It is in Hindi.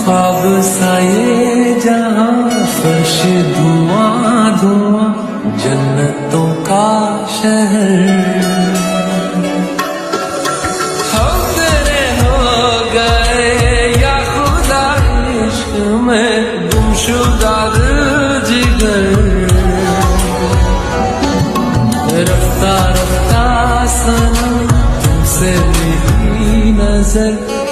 ख्वाब सा ये जहां, फर्श धुआं धुआं, जन्नतों का शहर। हम तेरे हो गए या खुदा, इश्क में गुमशुदा दिल जिगर। रफ्ता रफ्ता सनम, तुमसे मेरी नजर